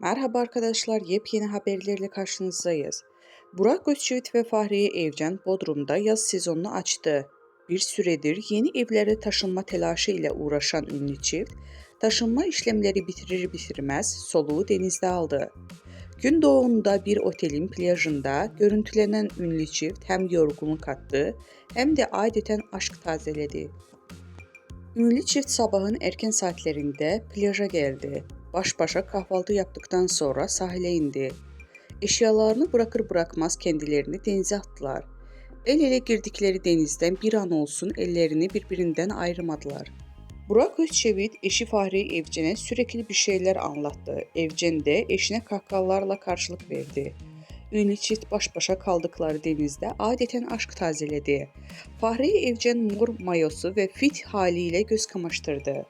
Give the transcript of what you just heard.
Merhaba arkadaşlar, yepyeni haberlerle karşınızdayız. Burak Özçivit ve Fahriye Evcen Bodrum'da yaz sezonunu açtı. Bir süredir yeni evlere taşınma telaşı ile uğraşan ünlü çift, taşınma işlemleri bitirir bitirmez soluğu denizde aldı. Gün doğumunda bir otelin plajında görüntülenen ünlü çift hem yorgunluk attı hem de adeten aşk tazeledi. Ünlü çift sabahın erken saatlerinde plaja geldi. Baş başa kahvaltı yaptıktan sonra sahile indi. Eşyalarını bırakır bırakmaz kendilerini denize attılar. El ele girdikleri denizden bir an olsun ellerini birbirinden ayırmadılar. Burak Özçivit eşi Fahriye Evcen'e sürekli bir şeyler anlattı. Evcen de eşine kahkahalarla karşılık verdi. Ünlü çift baş başa kaldıkları denizde adeten aşk tazeledi. Fahriye Evcen mor mayosu ve fit haliyle göz kamaştırdı.